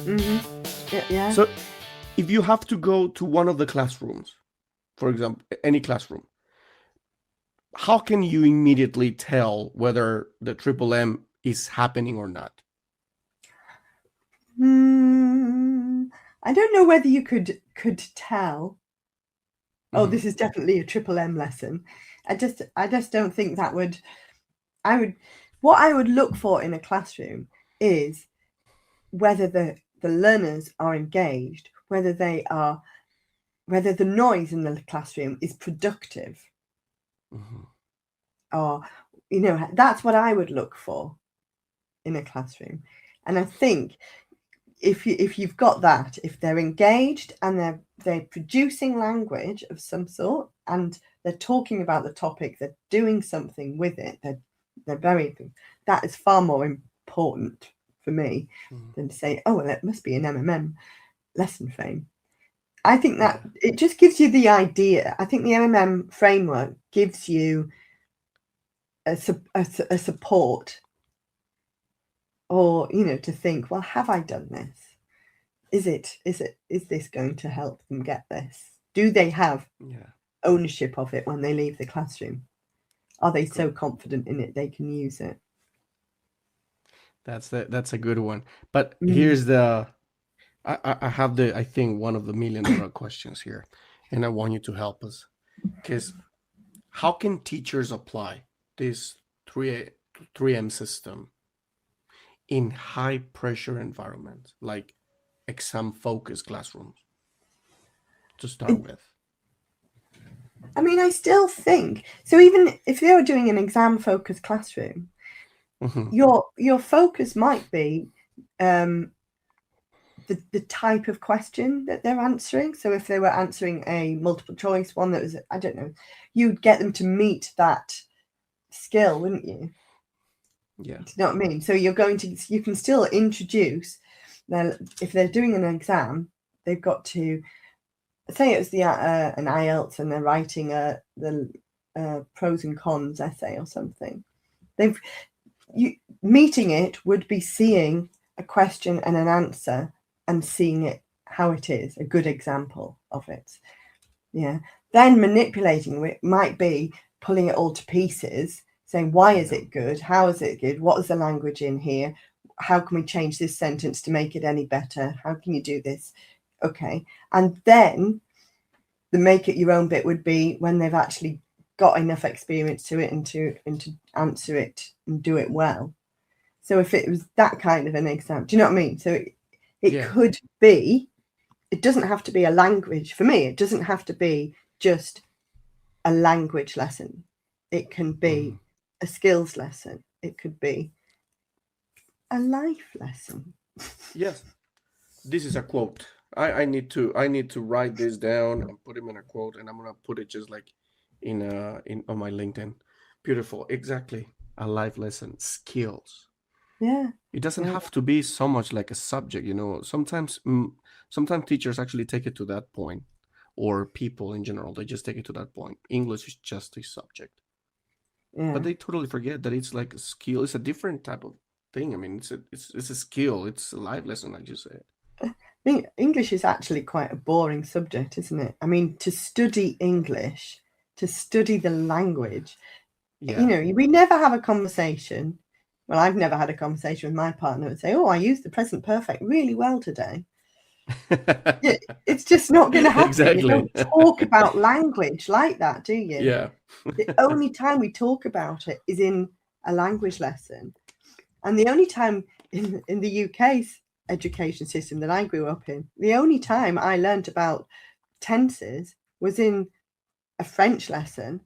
Yeah. So if you have to go to one of the classrooms, for example, any classroom, how can you immediately tell whether the triple M is happening or not? I don't know whether you could tell. Oh, Mhm. this is definitely a triple M lesson. I just don't think that would. What I would look for in a classroom is whether the learners are engaged, whether the noise in the classroom is productive, Mhm. or that's what I would look for in a classroom. And I think if you've got that, if they're engaged and they're producing language of some sort and they're talking about the topic, they're doing something with it, they're very, that is far more important for me than to say, oh, well, it must be an MMM lesson frame. I think that it just gives you the idea. I think the MMM framework gives you a support, or to think, well, have I done this? Is this going to help them get this? Do they have ownership of it when they leave the classroom? Are they so confident in it they can use it? That's a good one. But here's I have I think one of the $1,000,000 questions here, and I want you to help us. Because how can teachers apply this 3M system in high pressure environments like exam focused classrooms to start with? I mean, I still think so. Even if they were doing an exam focused classroom, your focus might be the type of question that they're answering. So if they were answering a multiple choice one that was, I don't know, you'd get them to meet that skill, wouldn't you? Yeah. Do you know what I mean? So you can still introduce, if they're doing an exam, they've got to, say it was an IELTS and they're writing the pros and cons essay or something. Meeting it would be seeing a question and an answer and seeing it how it is, a good example of it. Yeah. Then manipulating it might be pulling it all to pieces, saying, why is it good? How is it good? What is the language in here? How can we change this sentence to make it any better? How can you do this? Okay. And then the make it your own bit would be when they've actually got enough experience to it and to answer it and do it well. So if it was that kind of an exam, do you know what I mean? So it could be, it doesn't have to be a language. For me, it doesn't have to be just a language lesson. It can be a skills lesson. It could be a life lesson. Yes. This is a quote. I need to write this down and put him in a quote, and I'm gonna put it just like in on my LinkedIn. Beautiful. Exactly. A life lesson. Skills. Yeah. It doesn't have to be so much like a subject, Sometimes teachers actually take it to that point, or people in general, they just take it to that point. English is just a subject. Yeah. But they totally forget that it's like a skill. It's a different type of thing. I mean, it's a skill. It's a life lesson, like you said. I think English is actually quite a boring subject, isn't it? I mean, to study English, to study the language, we never have a conversation. Well, I've never had a conversation with my partner and say, oh, I used the present perfect really well today. It's just not going to happen. Exactly. You don't talk about language like that, do you? Yeah. The only time we talk about it is in a language lesson. And the only time in the UK's education system that I grew up in, the only time I learned about tenses was in a French lesson.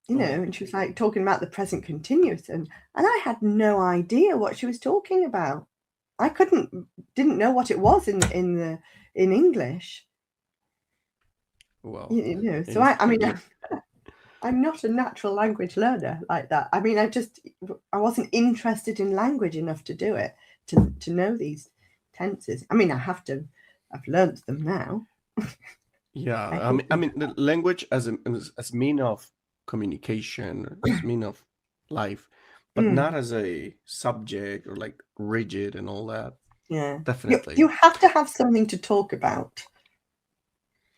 And she was like talking about the present continuous, and I had no idea what she was talking about. I didn't know what it was in English. Well, so I mean, I'm not a natural language learner like that. I mean, I wasn't interested in language enough to do it, to know these tenses. I mean, I've learnt them now. Yeah, I mean, the language as mean of communication, as mean of life, but not as a subject or like rigid and all that. Yeah. Definitely. You have to have something to talk about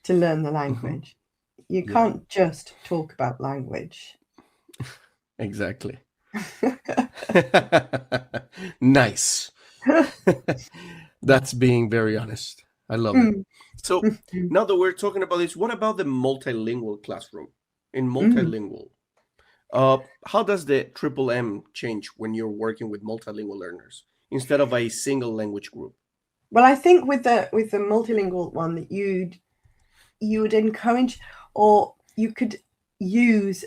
to learn the Mhm. language. You Yeah, can't just talk about language. exactly. Nice. That's being very honest. I love it. Mm, So mm, now that we're talking about this, what about the multilingual classroom? In mm. multilingual, how does the triple M change when you're working with multilingual learners instead of a single language group? Well, I think with the multilingual one that you would encourage, or you could use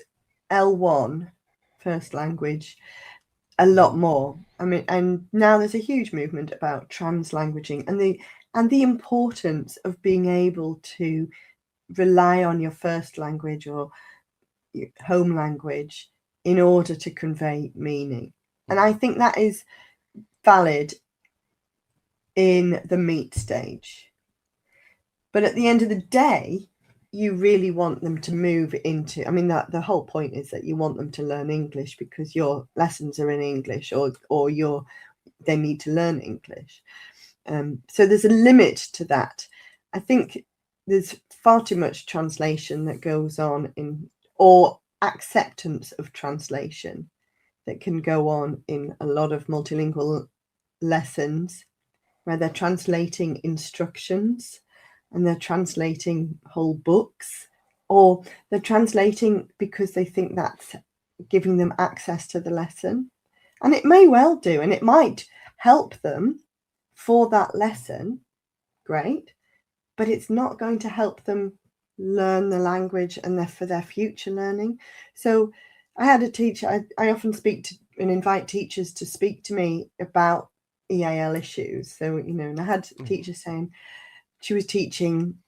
L1 first language a lot more. I mean, and now there's a huge movement about translanguaging and the importance of being able to rely on your first language or your home language in order to convey meaning. And I think that is valid in the meet stage. But at the end of the day, you really want them to move into, I mean, that the whole point is that you want them to learn English because your lessons are in English, or they need to learn English. So there's a limit to that. I think there's far too much translation that goes on or acceptance of translation that can go on in a lot of multilingual lessons, where they're translating instructions and they're translating whole books, or they're translating because they think that's giving them access to the lesson. And it may well do, and it might help them for that lesson, great, but it's not going to help them learn the language and for their future learning. So I had a teacher, I often speak to and invite teachers to speak to me about EAL issues. So, and I had a teacher saying she was teaching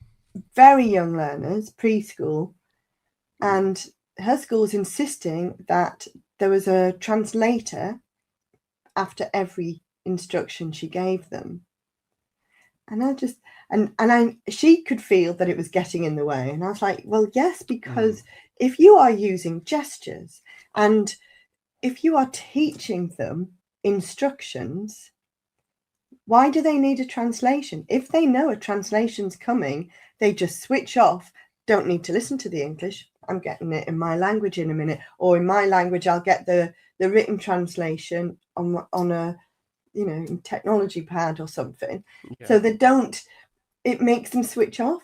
very young learners, preschool, and her school was insisting that there was a translator after every instruction she gave them. And I just, she could feel that it was getting in the way. And I was like, well, yes, because if you are using gestures and if you are teaching them instructions, why do they need a translation? If they know a translation's coming, they just switch off, don't need to listen to the English. I'm getting it in my language in a minute, or in my language, I'll get the written translation on a technology pad or something. Yeah. So it makes them switch off.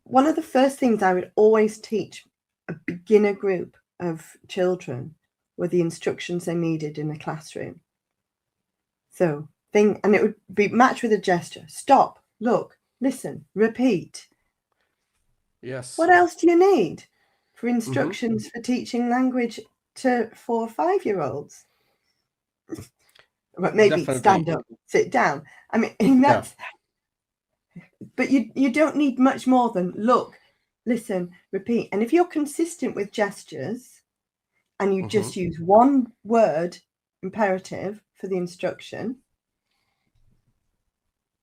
One of the first things I would always teach a beginner group of children were the instructions they needed in a classroom. So and it would be matched with a gesture. Stop, look, listen, repeat. Yes. What else do you need for instructions for teaching language to 4 or 5-year-olds? But maybe Definitely. stand up, sit down. I mean, that's, but you don't need much more than look, listen, repeat. And if you're consistent with gestures and you just use one word imperative for the instruction,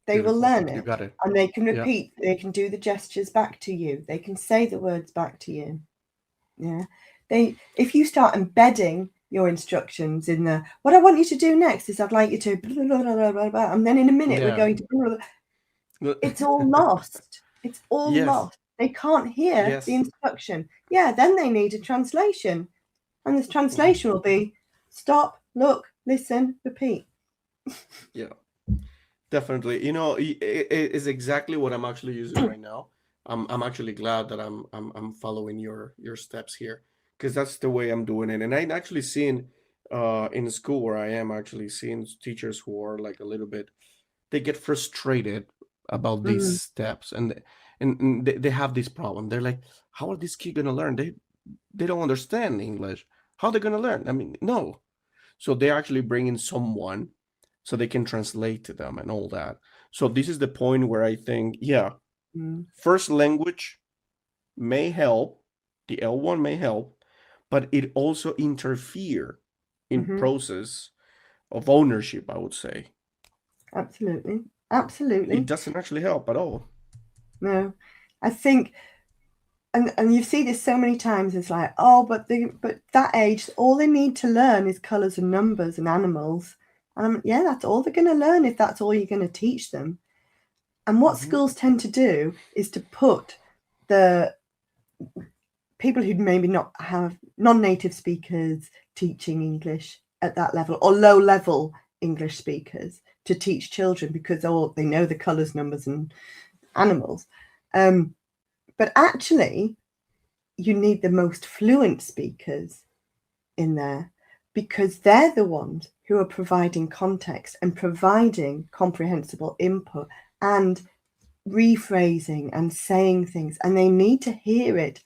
they will learn it. You got it. And they can repeat, they can do the gestures back to you. They can say the words back to you. Yeah. If you start embedding your instructions in what I want you to do next is I'd like you to blah, blah, blah, blah, blah, and then in a minute we're going to blah, blah, blah. It's all lost. It's all lost. They can't hear the instruction. Yeah, then they need a translation. And this translation will be stop, look, listen, repeat. Yeah, definitely. It is exactly what I'm actually using right now. I'm actually glad that I'm following your steps here, because that's the way I'm doing it. And I'm actually seeing in the school where I am actually seeing teachers who are like a little bit, they get frustrated about these steps, and they have this problem. They're like, how are these kids gonna learn? They don't understand English. How are they gonna learn? I mean, no. So they're actually bringing someone so they can translate to them and all that. So this is the point where I think, first language may help, the L1 may help, but it also interfere in process of ownership, I would say. Absolutely. Absolutely. It doesn't actually help at all. No. I think and you see this so many times, it's like, oh, but that age, all they need to learn is colours and numbers and animals. And that's all they're going to learn if that's all you're going to teach them. And what schools tend to do is to put the people who maybe not have non-native speakers teaching English at that level, or low-level English speakers to teach children, because they know the colours, numbers and animals. But actually, you need the most fluent speakers in there, because they're the ones who are providing context and providing comprehensible input and rephrasing and saying things, and they need to hear it.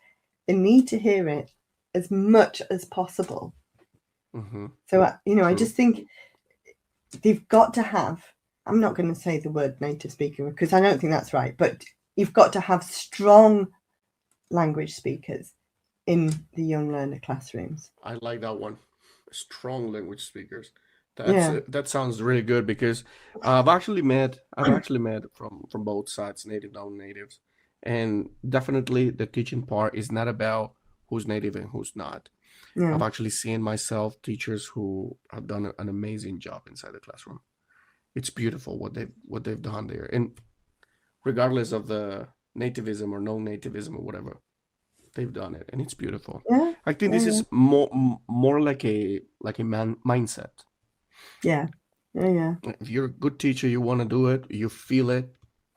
They need to hear it as much as possible. So, I just think they've got to have, I'm not going to say the word native speaker because I don't think that's right, but you've got to have strong language speakers in the young learner classrooms. I like that one. Strong language speakers. That sounds really good, because I've actually met from both sides, native, non-natives, and definitely the teaching part is not about who's native and who's not. I've actually seen myself teachers who have done an amazing job inside the classroom. It's beautiful what they've done there, and regardless of the nativism or no-nativism or whatever, they've done it, and it's beautiful. I think this is more like a mindset. Yeah. If you're a good teacher, you want to do it, you feel it,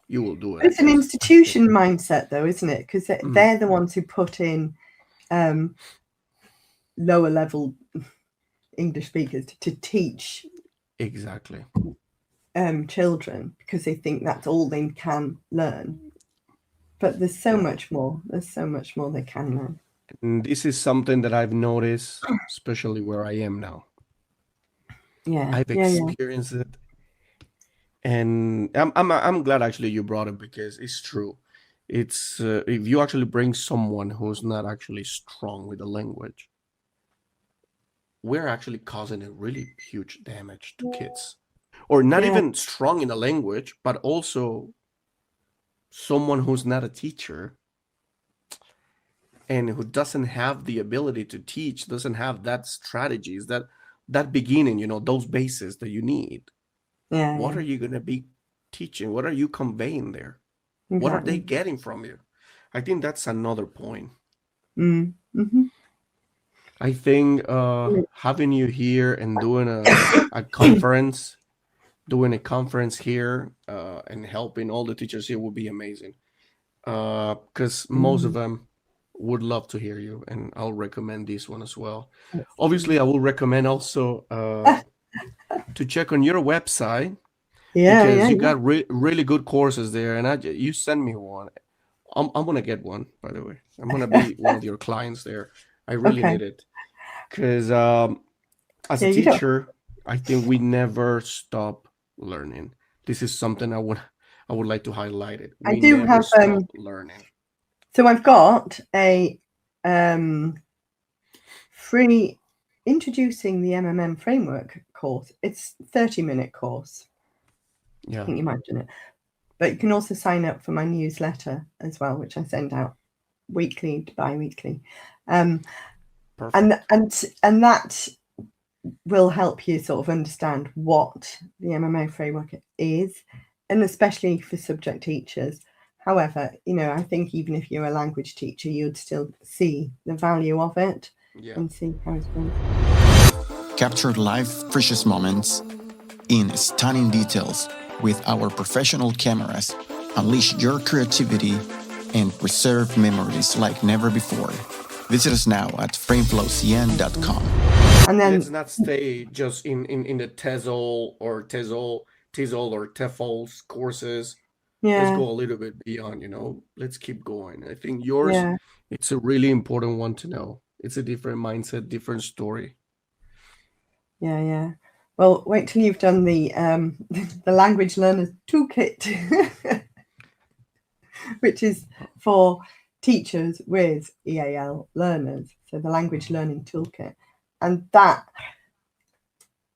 you will do it. It's an institution mindset, though, isn't it? Because they're the ones who put in lower level English speakers to teach exactly children, because they think that's all they can learn. But there's so much more. There's so much more they can learn. And this is something that I've noticed, especially where I am now. I've experienced it, and I'm glad actually you brought it, because it's true. It's if you actually bring someone who's not actually strong with the language, we're actually causing a really huge damage to kids, or not even strong in the language, but also someone who's not a teacher and who doesn't have the ability to teach, doesn't have that strategies, that beginning, those bases that you need. What are you going to be teaching? What are you conveying there? Exactly. What are they getting from you? I think that's another point. I think having you here and doing a conference, here and helping all the teachers here would be amazing. Because most of them would love to hear you, and I'll recommend this one as well. Obviously, I will recommend also to check on your website, because you got really good courses there, and you send me one. I'm gonna get one, by the way. I'm gonna be one of your clients there. I really need it, because as a teacher, I think we never stop learning. This is something I would like to highlight it. I do have learning. So I've got a free introducing the MMM framework course. It's a 30-minute course. I think you might have done it. But you can also sign up for my newsletter as well, which I send out weekly, bi-weekly. And that will help you sort of understand what the MMA framework is, and especially for subject teachers. However, I think even if you're a language teacher, you'd still see the value of it and see how it's been. Capture life's precious moments in stunning details with our professional cameras. Unleash your creativity and preserve memories like never before. Visit us now at frameflowcn.com. And then let's not stay just in the TESOL or TEFL's courses. Let's go a little bit beyond, let's keep going. I think yours, it's a really important one to know. It's a different mindset, different story. Well, wait till you've done the Language Learners Toolkit, which is for teachers with EAL learners. So the Language Learning Toolkit. And that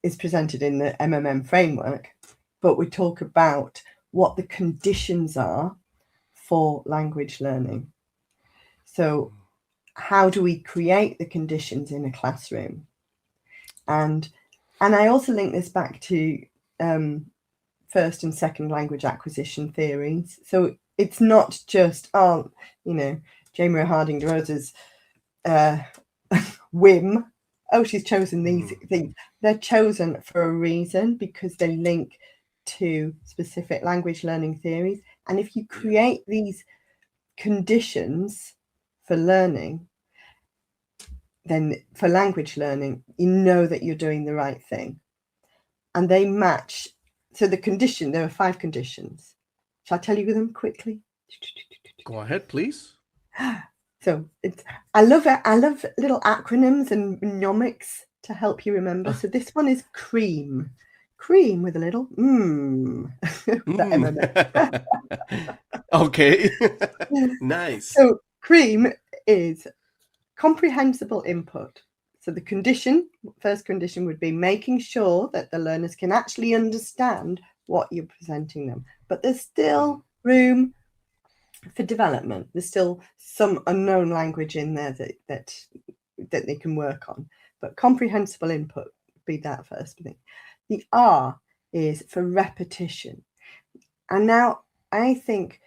is presented in the MMM framework. But we talk about what the conditions are for language learning. So how do we create the conditions in a classroom? And And I also link this back to first and second language acquisition theories. So it's not just, Jamie Harding Rosa's whim. Oh, she's chosen these things. They're chosen for a reason, because they link to specific language learning theories. And if you create these conditions for learning, then for language learning, you know that you're doing the right thing. And they match. So there are 5 conditions. Shall I tell you them quickly? Go ahead, please. So I love it. I love little acronyms and mnemonics to help you remember. So this one is CREAM. CREAM with a little Okay. Nice. So CREAM is comprehensible input. So the first condition would be making sure that the learners can actually understand what you're presenting them. But there's still room for development. There's still some unknown language in there that they can work on. But comprehensible input would be that first thing. The R is for repetition. And now I think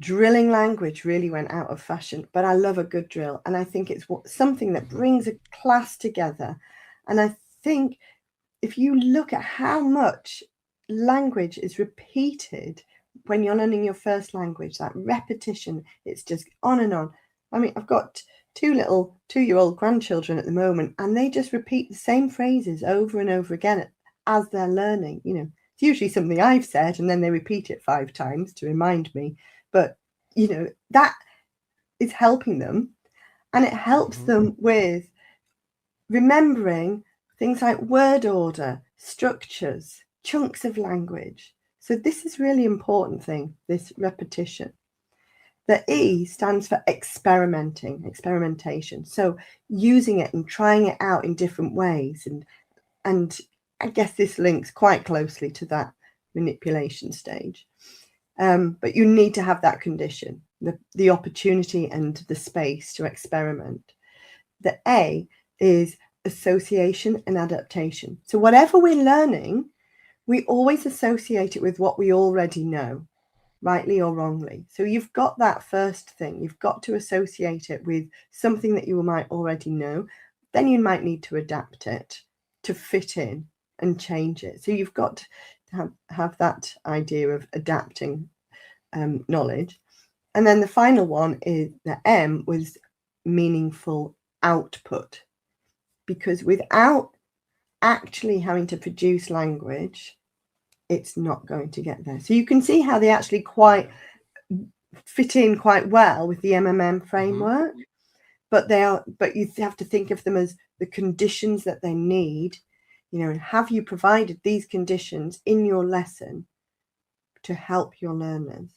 drilling language really went out of fashion, but I love a good drill. And I think it's something that brings a class together. And I think if you look at how much language is repeated when you're learning your first language, that repetition, it's just on and on. I mean, I've got 2 little 2-year-old grandchildren at the moment, and they just repeat the same phrases over and over again as they're learning. It's usually something I've said, and then they repeat it 5 times to remind me. But, that is helping them, and it helps them with remembering things like word order, structures, chunks of language. So this is really important thing, this repetition. The E stands for experimentation. So using it and trying it out in different ways. And I guess this links quite closely to that manipulation stage. But you need to have that condition, the opportunity and the space to experiment. The A is association and adaptation. So whatever we're learning, we always associate it with what we already know, rightly or wrongly. So you've got that first thing. You've got to associate it with something that you might already know. Then you might need to adapt it to fit in and change it. So you've got to have that idea of adapting knowledge. And then the final one is the M, was meaningful output. Because without actually having to produce language, it's not going to get there. So you can see how they actually quite fit in quite well with the MMM framework, but you have to think of them as the conditions that they need. And have you provided these conditions in your lesson to help your learners?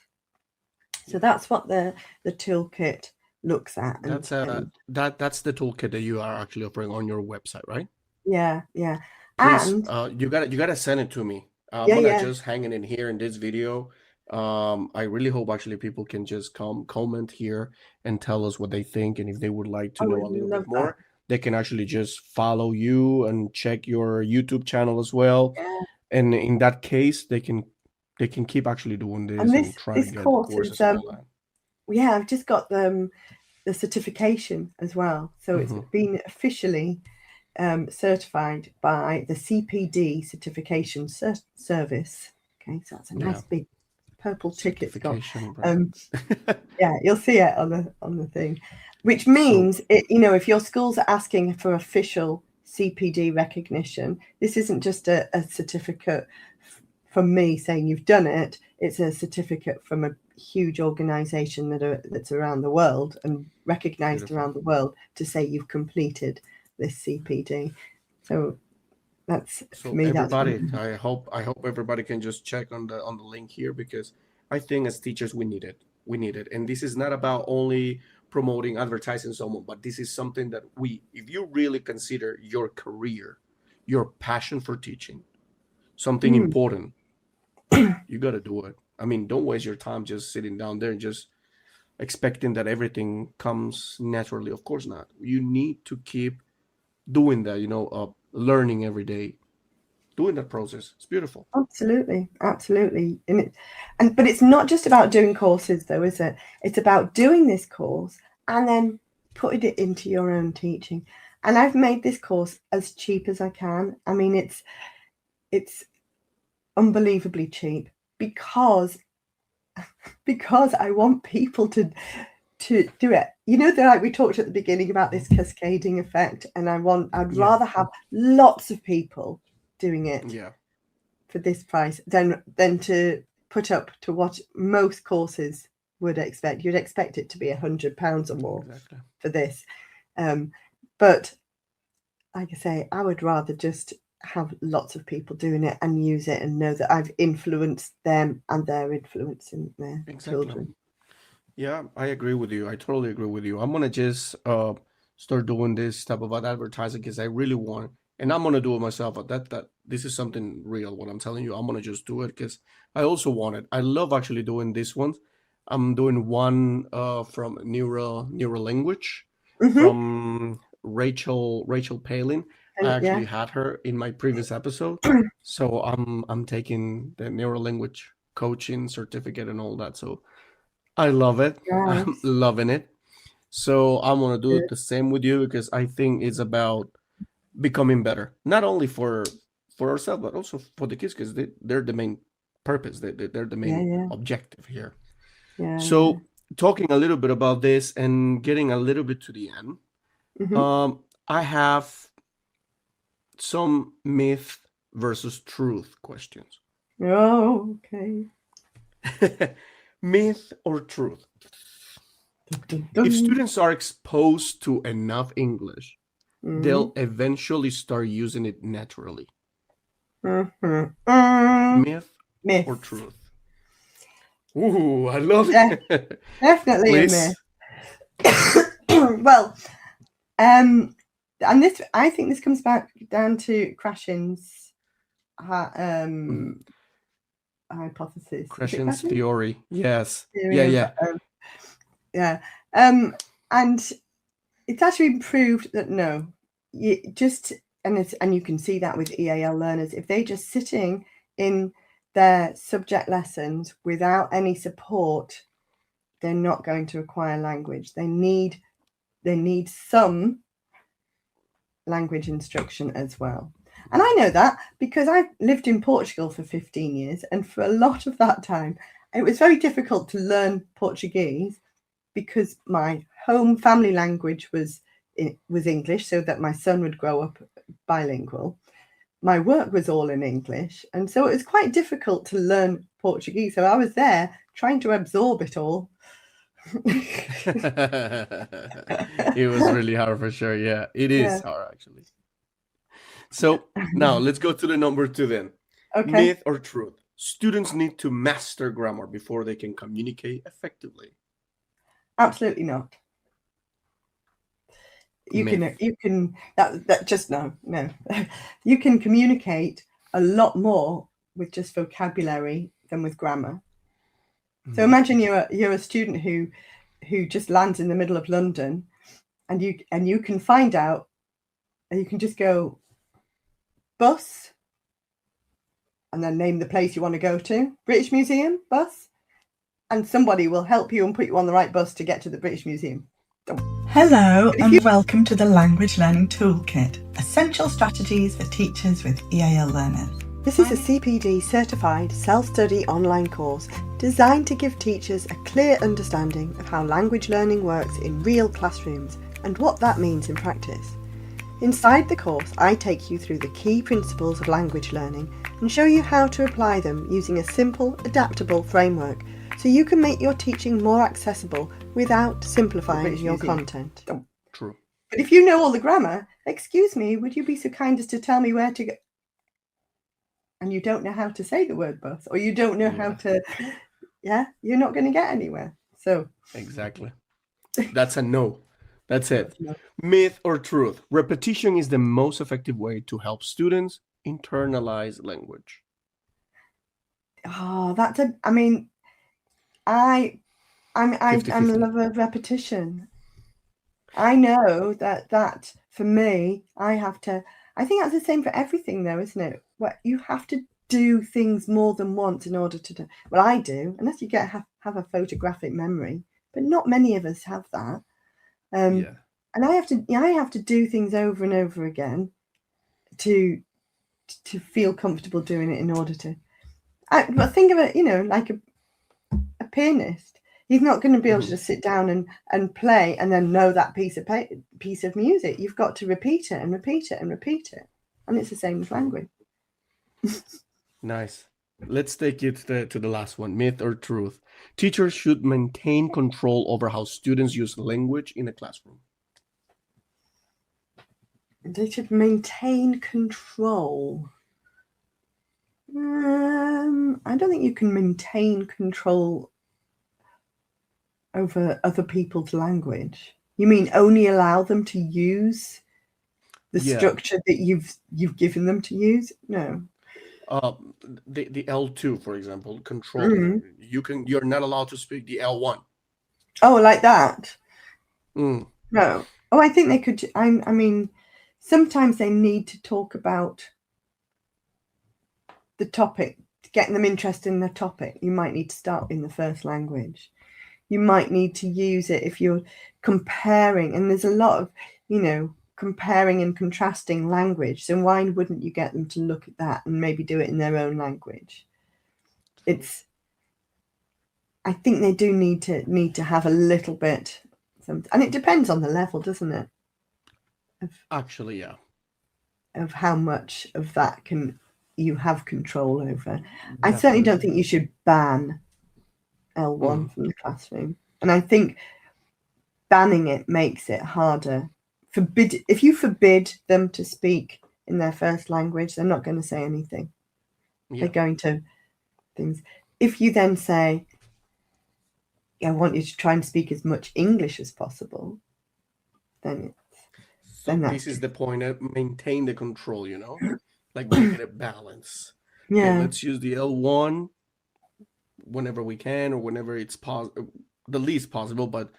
So that's what the toolkit looks at. That's the toolkit that you are actually offering on your website, right? Yeah. Please, And you gotta send it to me. I'm gonna just hang it in here in this video. I really hope actually people can just comment here and tell us what they think, and if they would like to know a little bit more, they can actually just follow you and check your YouTube channel as well. Yeah. And in that case, they can keep actually doing this and try to get courses and all that. Yeah, I've just got the certification as well. So it's been officially certified by the CPD certification service. Okay, so that's a nice big purple ticket it's got. Yeah, you'll see it on the thing, which means if your schools are asking for official CPD recognition, this isn't just a certificate from me saying you've done it. It's a certificate from a huge organization that's around the world and recognized around the world to say you've completed this CPD. So that's for me. Everybody, I hope everybody can just check on the link here, because I think as teachers we need it, and this is not about only promoting, advertising someone, but this is something that if you really consider your career, your passion for teaching, something important, you got to do it. I mean, don't waste your time just sitting down there and just expecting that everything comes naturally. Of course not. You need to keep doing that, learning every day, doing that process. It's beautiful. Absolutely. But it's not just about doing courses though, is it? It's about doing this course and then putting it into your own teaching. And I've made this course as cheap as I can. I mean, it's unbelievably cheap because I want people to do it. Like we talked at the beginning about this cascading effect, and I'd rather have lots of people doing it for this price than to put up to what most courses would expect. You'd expect it to be £100 or more for this. But like I say, I would rather just have lots of people doing it and use it and know that I've influenced them and they're influencing their children. Yeah, I agree with you. I totally agree with you. I'm going to just start doing this type of advertising because I really want, and I'm going to do it myself. That this is something real, what I'm telling you. I'm going to just do it because I also want it. I love actually doing this one. I'm doing one from Neurolanguage from Rachel Palin. I actually had her in my previous episode. So I'm taking the Neurolanguage coaching certificate and all that. So I love it. Yes. I'm loving it. So I'm going to do it the same with you because I think it's about becoming better, not only for ourselves, but also for the kids because they're the main purpose. They're the main objective here. So talking a little bit about this and getting a little bit to the end, I have some myth versus truth questions. Oh, okay. Myth or truth? If students are exposed to enough English, they'll eventually start using it naturally. Myth or truth? Ooh, I love it. Definitely a myth. Well, and this, I think this comes back down to Krashen's hypothesis. Krashen's theory. Yes. Theory and it's actually been proved that no, and you can see that with EAL learners, if they just sitting in their subject lessons without any support, they're not going to acquire language. They need some language instruction as well. And I know that because I've lived in Portugal for 15 years, and for a lot of that time it was very difficult to learn Portuguese because my home family language was English, so that my son would grow up bilingual. My work was all in English, and so it was quite difficult to learn Portuguese. So I was there trying to absorb it all. It was really hard for sure. Yeah, it is hard actually. So now let's go to the number 2 then. Okay. Myth or truth? Students need to master grammar before they can communicate effectively. Absolutely not. You can just no. You can communicate a lot more with just vocabulary than with grammar. So imagine you're a student who just lands in the middle of London, and you can find out, and you can just go bus, and then name the place you want to go to. British Museum, bus, and somebody will help you and put you on the right bus to get to the British Museum. Hello and welcome to the Language Learning Toolkit, essential strategies for teachers with EAL learners. This is a CPD certified self-study online course designed to give teachers a clear understanding of how language learning works in real classrooms and what that means in practice. Inside the course, I take you through the key principles of language learning and show you how to apply them using a simple, adaptable framework so you can make your teaching more accessible without simplifying your content. True. But if you know all the grammar, excuse me, would you be so kind as to tell me where to go? And you don't know how to say the word bus, or you don't know how to, you're not going to get anywhere. So exactly. That's a no. That's it. No. Myth or truth? Repetition is the most effective way to help students internalize language. Oh, I'm a lover of repetition. I know that for me, I think that's the same for everything though, isn't it? Well, you have to do things more than once in order to do. Well, I do, unless you have a photographic memory, but not many of us have that. Yeah. And I have to do things over and over again to feel comfortable doing it in order to. But think of it, like a pianist. He's not going to be able to just sit down and play and then know that piece of music. You've got to repeat it and repeat it and repeat it, and it's the same with language. Nice. Let's take it to the last one. Myth or truth? Teachers should maintain control over how students use language in a classroom. They should maintain control. I don't think you can maintain control over other people's language. You mean only allow them to use the structure that you've given them to use? No. The L2, for example, control. You're not allowed to speak the L1. Oh, like that? No. Oh, I think they could. I mean, sometimes they need to talk about the topic, getting them interested in the topic. You might need to start in the first language. You might need to use it if you're comparing, and there's a lot of, comparing and contrasting language. So why wouldn't you get them to look at that and maybe do it in their own language? I think they do need to have a little bit, and it depends on the level, doesn't it? Actually, yeah. Of how much of that you have control over. Definitely. I certainly don't think you should ban L1 from the classroom, and I think banning it makes it harder. If you forbid them to speak in their first language, they're not going to say anything. They're going to things. If you then say, I want you to try and speak as much English as possible, then this is the point. Maintain the control, like make it a balance. Yeah. Okay, let's use the L1 whenever we can, or whenever it's the least possible. But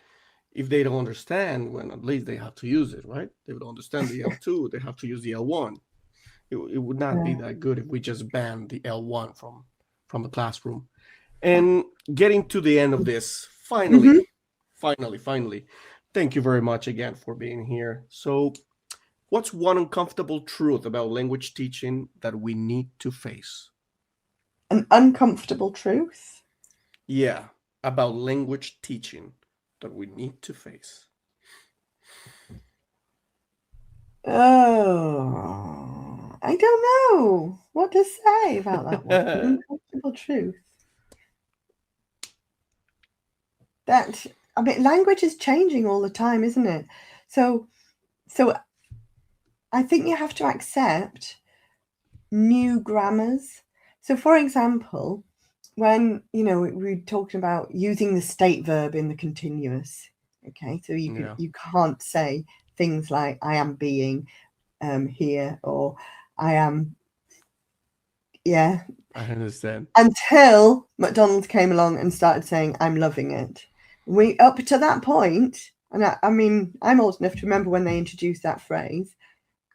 if they don't understand, well, at least they have to use it, right? They don't understand the L2, they have to use the L1. It would not be that good if we just banned the L1 from the classroom. And getting to the end of this, finally, thank you very much again for being here. So what's one uncomfortable truth about language teaching that we need to face? An uncomfortable truth? Yeah, about language teaching that we need to face. Oh, I don't know what to say about that one. An uncomfortable truth. Language is changing all the time, isn't it? So I think you have to accept new grammars. So, for example, when we're talking about using the state verb in the continuous, okay, so you can't say things like I am being here, or I am. Yeah, I understand. Until McDonald's came along and started saying I'm loving it. Up to that point, and I mean, I'm old enough to remember when they introduced that phrase,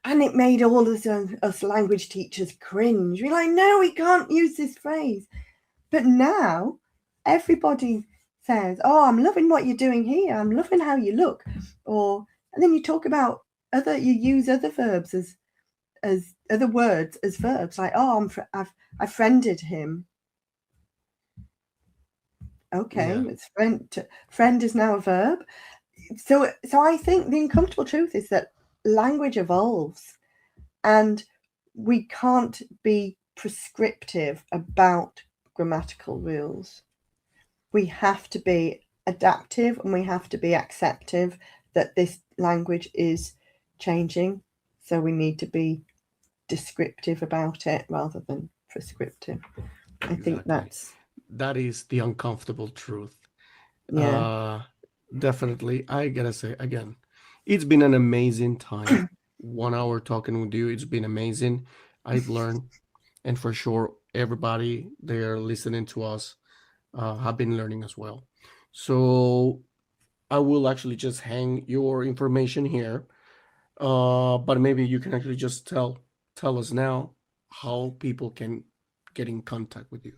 and it made all of us language teachers cringe. We're like, no, we can't use this phrase. But now everybody says, oh, I'm loving what you're doing here. I'm loving how you look. And then you talk about you use other verbs as other words as verbs, like, oh, I friended him. Okay, it's friend is now a verb. So I think the uncomfortable truth is that language evolves, and we can't be prescriptive about grammatical rules. We have to be adaptive, and we have to be acceptive that this language is changing. So we need to be descriptive about it rather than prescriptive. I think that is the uncomfortable truth. Yeah. Definitely. I gotta say again, it's been an amazing time. 1 hour talking with you. It's been amazing. I've learned, and for sure everybody there listening to us have been learning as well. So I will actually just hang your information here, but maybe you can actually just tell us now how people can get in contact with you?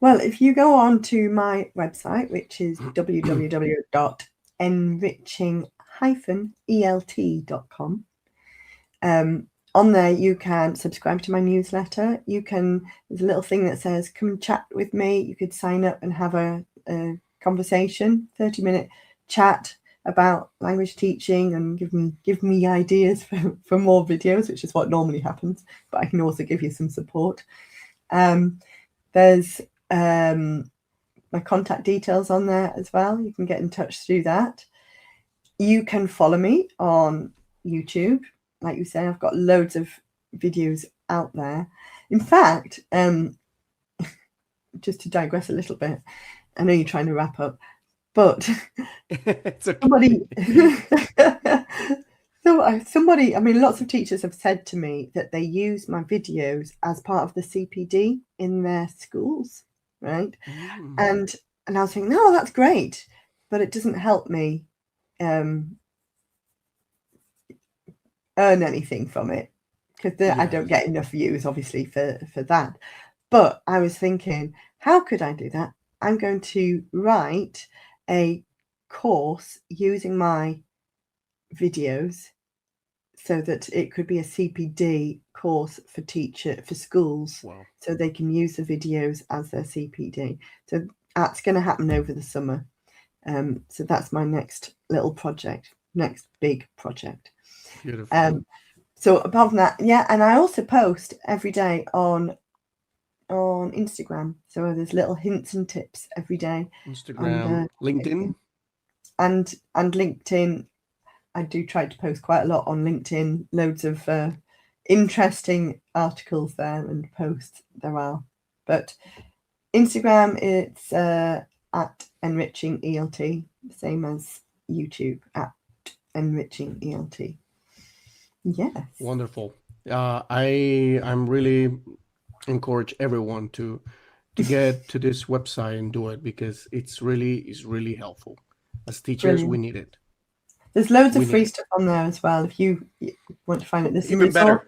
Well, if you go on to my website, which is www.enriching-elt.com, on there you can subscribe to my newsletter. There's a little thing that says, come chat with me. You could sign up and have a conversation, 30-minute chat about language teaching, and give me ideas for more videos, which is what normally happens, but I can also give you some support. There's my contact details on there as well. You can get in touch through that. You can follow me on YouTube. Like you say, I've got loads of videos out there. In fact, just to digress a little bit, I know you're trying to wrap up, but somebody, I mean, lots of teachers have said to me that they use my videos as part of the CPD in their schools, right? And I was thinking, no, that's great, but it doesn't help me earn anything from it, because I don't get enough views, obviously, for that. But I was thinking, how could I do that? I'm going to write a course using my videos so that it could be a CPD course for schools. Wow. So they can use the videos as their CPD. So that's going to happen over the summer. So that's my next little project, next big project. Beautiful. So apart from that, and I also post every day on Instagram. So there's little hints and tips every day. Instagram, LinkedIn. And LinkedIn. I do try to post quite a lot on LinkedIn, loads of interesting articles there and posts there are. But Instagram, it's at Enriching ELT, same as YouTube, at Enriching ELT. Yes. Wonderful. I'm really encourage everyone to get to this website and do it, because it's really helpful. As teachers, Brilliant. we need it. There's loads of free stuff on there as well. If you want to find it, there's even better.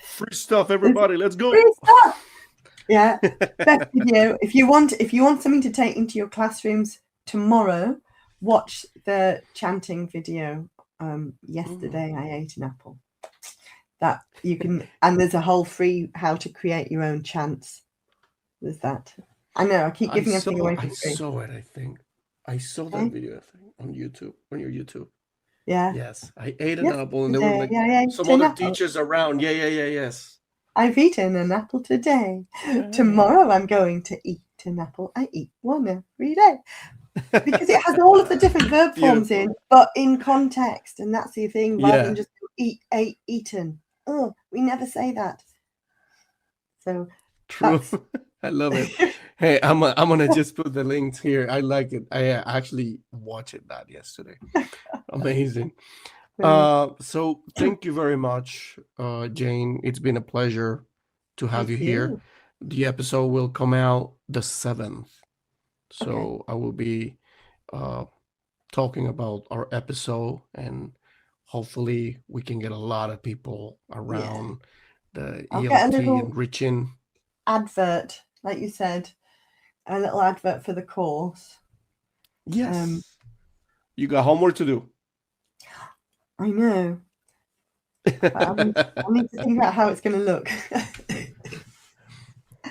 Free stuff, everybody. Let's go. Free stuff. Yeah. Best video. If you want something to take into your classrooms tomorrow, watch the chanting video. Yesterday I ate an apple. That you can, and there's a whole free how to create your own chants. There's that. I know I keep giving everything away for free. I saw it. I think I saw that video. I think on YouTube, on your YouTube. Yeah. Yes, I ate an apple, and there were like some other teachers around. Yes. I've eaten an apple today. Tomorrow I'm going to eat an apple. I eat one every day. Because it has all of the different verb forms in, but in context, and that's the thing, rather than just eat, ate, eaten. Oh, we never say that. So true. I love it. Hey, I'm gonna just put the links here. I like it. I actually watched that yesterday. Amazing. So thank you very much, Jane. It's been a pleasure to have you here. The episode will come out the 7th. So I will be talking about our episode, and hopefully we can get a lot of people around the ELT enriching advert, like you said, a little advert for the course. Yes. You got homework to do. I know. I need to think about how it's going to look.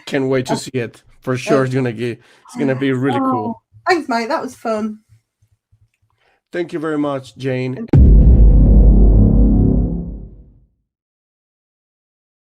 Can't wait to see it. For sure, it's gonna be really cool. Thanks, mate. That was fun. Thank you very much, Jane.